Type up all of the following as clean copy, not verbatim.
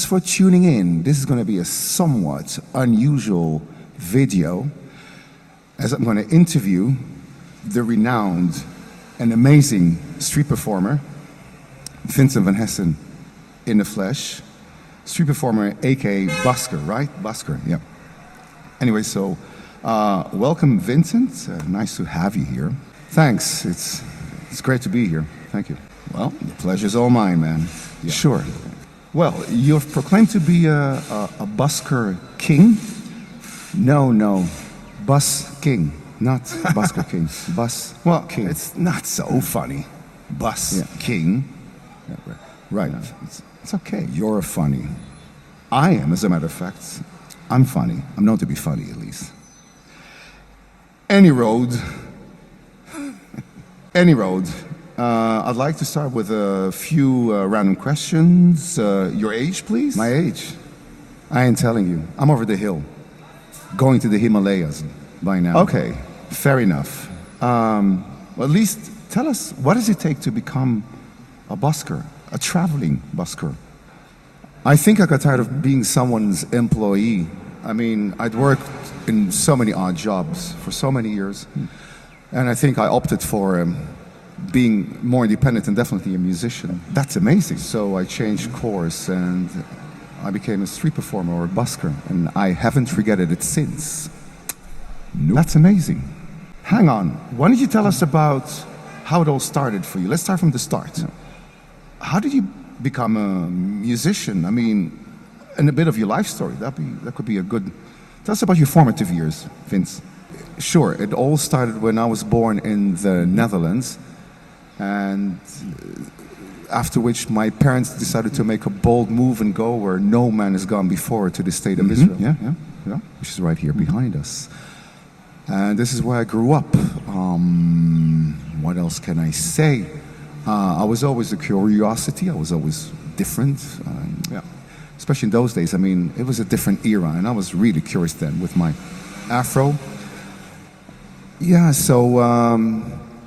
for tuning in. This is going to be a somewhat unusual video, as I'm going to interview the renowned and amazing street performer, Vincent van Hessen in the flesh. Street performer, aka Busker, right? Busker, yeah. Anyway, so welcome, Vincent. Nice to have you here. Thanks. It's great to be here. Thank you. Well, the pleasure's all mine, man. Yeah. Sure. Well, you've proclaimed to be a busker king. No, bus king, not busker king. Bus king. It's not so funny. Bus king. Yeah, right. It's okay. You're funny. I am, as a matter of fact. I'm funny. I'm known to be funny, at least. Any road. I'd like to start with a few random questions. Your age, please? My age? I ain't telling you. I'm over the hill. Going to the Himalayas by now. Okay, fair enough. Well, at least tell us, what does it take to become a busker, a traveling busker? I think I got tired of being someone's employee. I mean, I'd worked in so many odd jobs for so many years, and I think I opted for being more independent and definitely a musician. That's amazing. So I changed course and I became a street performer or a busker, and I haven't regretted it since. Nope. That's amazing. Hang on, why don't you tell us about how it all started for you? Let's start from the start. Yeah. How did you become a musician? I mean, and a bit of your life story. That could be a good... Tell us about your formative years, Vince. Sure, it all started when I was born in the Netherlands, and after which my parents decided to make a bold move and go where no man has gone before, to the state of Israel. Yeah, which is right here behind us. And this is where I grew up. What else can I say? I was always a curiosity. I was always different. Especially in those days. I mean, it was a different era, and I was really curious then with my afro. Yeah, so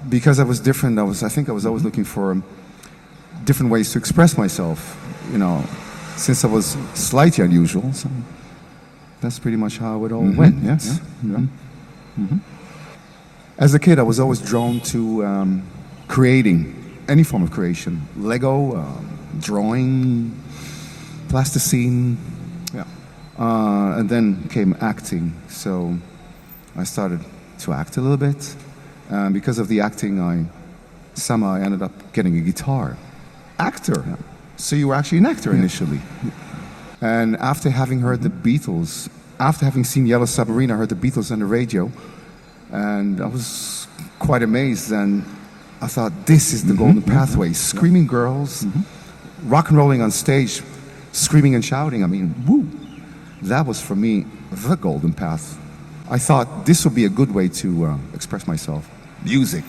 because I was different, I think I was always looking for different ways to express myself, you know, since I was slightly unusual. So that's pretty much how it all went, yes? Yeah. As a kid, I was always drawn to creating any form of creation. Lego, drawing, plasticine, and then came acting. So I started to act a little bit. Because of the acting, I ended up getting a guitar. Actor? Yeah. So you were actually an actor initially. And after having heard the Beatles, after having seen Yellow Submarine, I heard the Beatles on the radio, and I was quite amazed, and I thought, this is the golden pathway. Screaming girls, rock and rolling on stage, screaming and shouting. I mean, woo! That was, for me, the golden path. I thought this would be a good way to express myself. Music,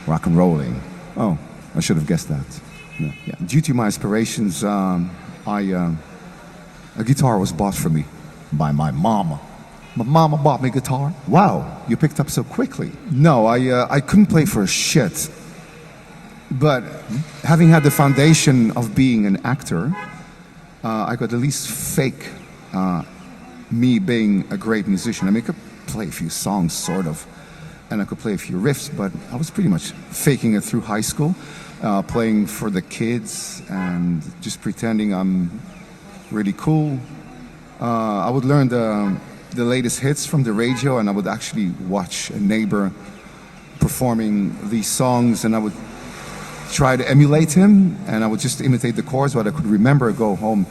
rock and rolling. Oh, I should have guessed that. Yeah. Due to my aspirations, a guitar was bought for me by my mama. My mama bought me a guitar. Wow, you picked up so quickly. No, I couldn't play for shit. But having had the foundation of being an actor, I could at least fake me being a great musician. I mean, I could play a few songs, sort of, and I could play a few riffs, but I was pretty much faking it through high school, playing for the kids and just pretending I'm really cool. I would learn the latest hits from the radio, and I would actually watch a neighbor performing these songs, and I would try to emulate him, and I would just imitate the chords, what I could remember, go home,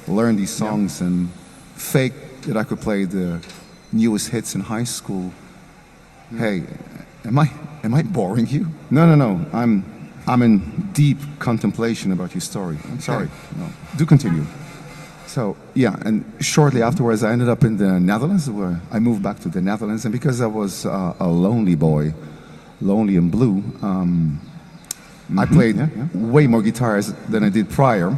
learn these songs, and fake that I could play the newest hits in high school. Hey, am I boring you? No. I'm in deep contemplation about your story. I'm sorry. No, do continue. So yeah, and shortly afterwards, I ended up in the Netherlands, where I moved back to the Netherlands, and because I was a lonely boy, lonely and blue, I played way more guitars than I did prior.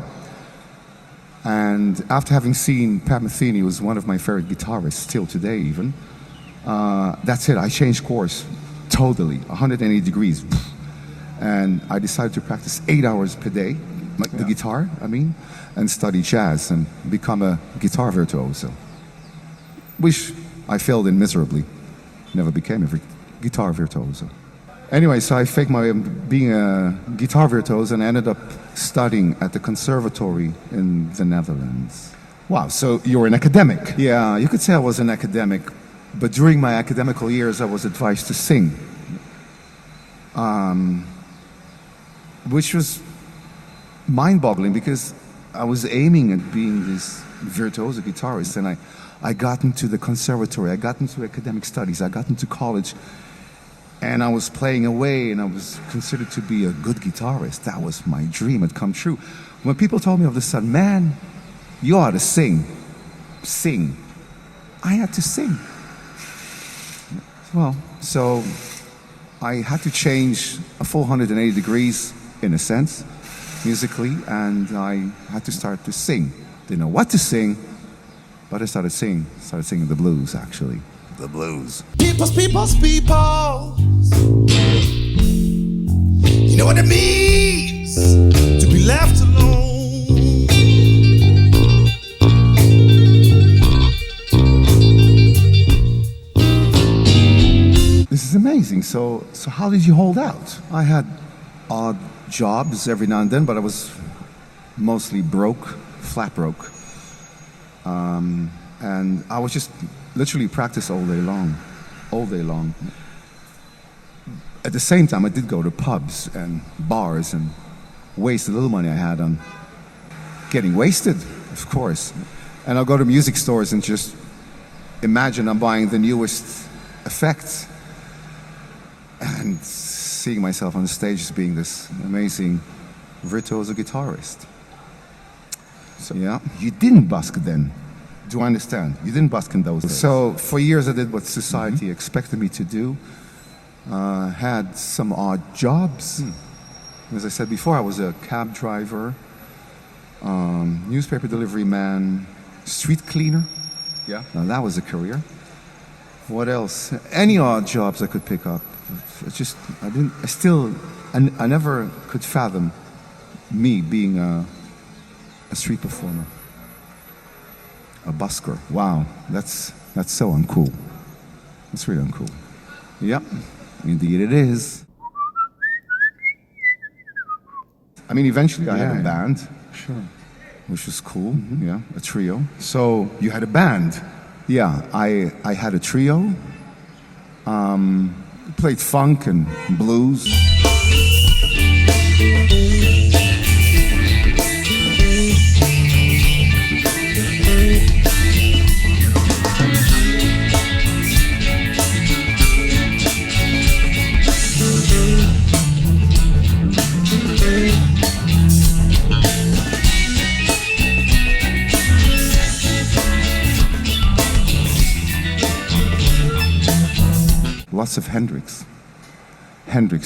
And after having seen Pat Metheny, who was one of my favorite guitarists, still today even, that's it. I changed course totally, 180 degrees. And I decided to practice 8 hours per day, like the guitar, and study jazz and become a guitar virtuoso, which I failed in miserably. Never became a guitar virtuoso. Anyway, so I faked my way being a guitar virtuoso and ended up studying at the conservatory in the Netherlands. Wow, so you were an academic? Yeah, you could say I was an academic, but during my academical years I was advised to sing, which was mind-boggling because I was aiming at being this virtuoso guitarist, and I got into the conservatory, I got into academic studies, I got into college, and I was playing away, and I was considered to be a good guitarist. That was my dream had come true. When people told me all of a sudden, man, you ought to sing, I had to sing. Well, so I had to change a full 180 degrees, in a sense, musically, and I had to start to sing. Didn't know what to sing, but I started singing the blues, actually. The blues. Peoples. You know what it means to be left alone. This is amazing. So how did you hold out? I had odd jobs every now and then, but I was mostly broke, flat broke. And I was just literally practice all day long. At the same time, I did go to pubs and bars and waste the little money I had on getting wasted, of course. And I'll go to music stores and just imagine I'm buying the newest effects and seeing myself on the stage as being this amazing virtuoso guitarist. So yeah, you didn't busk then. Do I understand? You didn't busk in those days. So for years I did what society expected me to do. Had some odd jobs. As I said before, I was a cab driver, newspaper delivery man, street cleaner. Yeah. Now that was a career. What else? Any odd jobs I could pick up. I never could fathom me being a street performer. A busker. Wow, that's so uncool. That's really uncool. Yep, indeed it is. I mean, eventually I had a band. Sure. Which was cool, yeah, a trio. So you had a band? Yeah, I had a trio. Played funk and blues. Lots of Hendrix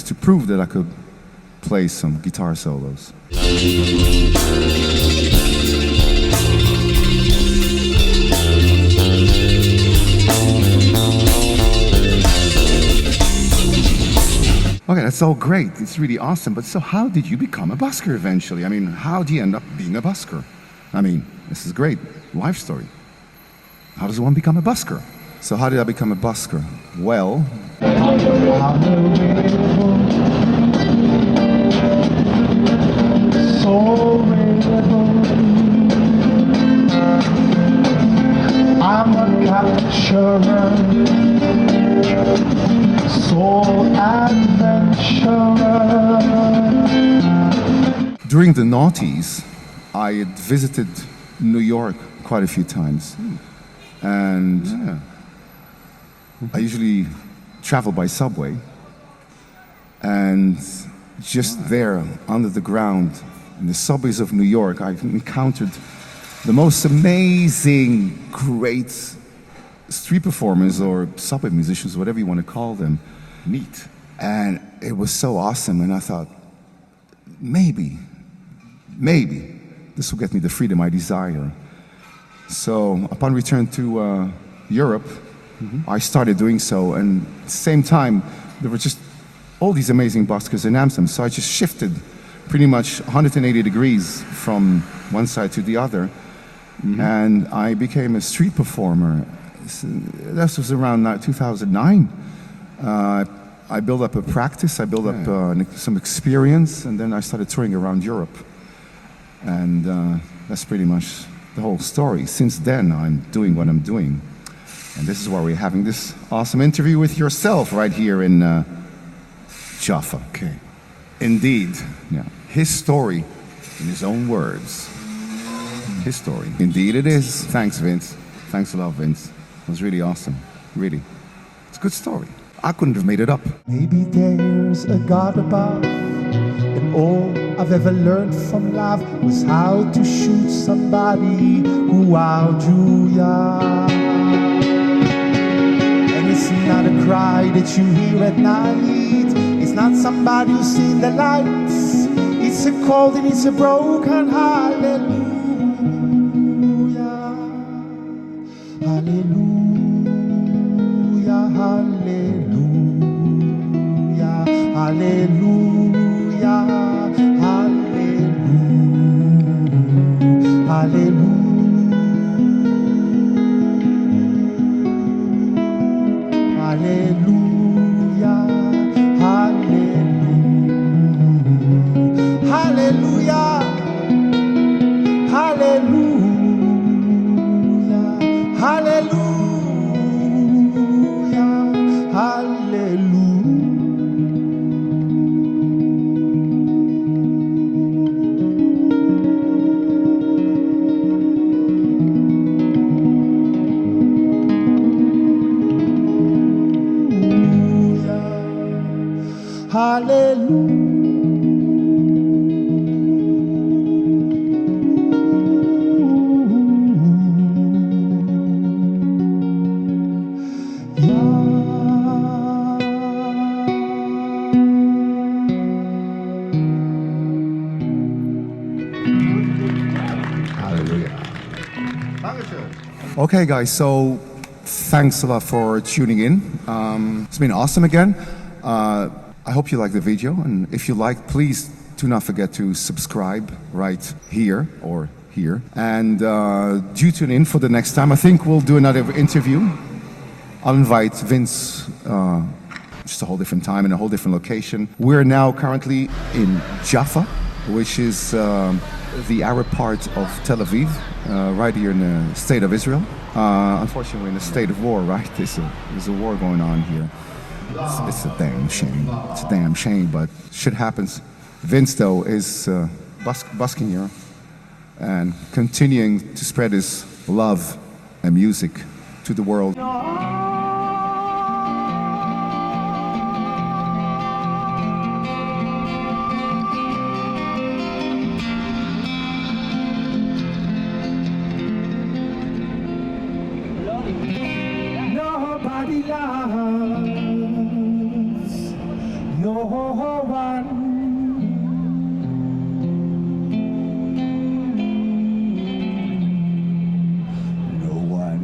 to prove that I could play some guitar solos. Okay, that's all great. It's really awesome. But so how did you become a busker eventually? I mean, how do you end up being a busker? I mean, this is great. Life story. How does one become a busker? So how did I become a busker? Well, I'm a capturer, soul adventurer. during the noughties, I had visited New York quite a few times. And I usually travel by subway, and just there under the ground in the subways of New York, I've encountered the most amazing, great street performers or subway musicians, whatever you want to call them. Neat. And it was so awesome, and I thought, maybe this will get me the freedom I desire. So upon return to Europe, I started doing so, and at the same time, there were just all these amazing buskers in Amsterdam, so I just shifted pretty much 180 degrees from one side to the other. And I became a street performer. This was around 2009. I built up a practice, I built up some experience, and then I started touring around Europe. And that's pretty much the whole story. Since then, I'm doing what I'm doing. And this is why we're having this awesome interview with yourself right here in Jaffa. Okay. Indeed. Yeah. His story in his own words. His story. Indeed it is. Thanks, Vince. Thanks a lot, Vince. It was really awesome. Really. It's a good story. I couldn't have made it up. Maybe there's a God above, and all I've ever learned from love was how to shoot somebody who outdrew ya. And it's not a cry that you hear at night. It's not somebody who's seen the lights. It's a cold and it's a broken hallelujah. Hallelujah, hallelujah, hallelujah, hallelujah, hallelujah. Hallelujah, hallelujah, hallelujah, hallelujah, hallelujah, hallelujah. Okay, guys, so thanks a lot for tuning in. It's been awesome again. I hope you liked the video, and if you liked, please do not forget to subscribe right here or here. And do tune in for the next time. I think we'll do another interview. I'll invite Vince, just a whole different time and a whole different location. We're now currently in Jaffa, which is the Arab part of Tel Aviv, right here in the state of Israel. Unfortunately, we're in a state of war, right? There's a war going on here. It's a damn shame. It's a damn shame, but shit happens. Vince, though, is busking here and continuing to spread his love and music to the world. Nobody loves no one. No one.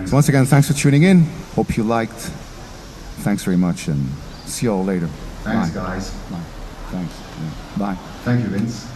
So once again, thanks for tuning in. Hope you liked. Thanks very much, and see you all later. Thanks, Bye. guys. Bye. Thanks. Yeah. Bye. Thank you, Vince.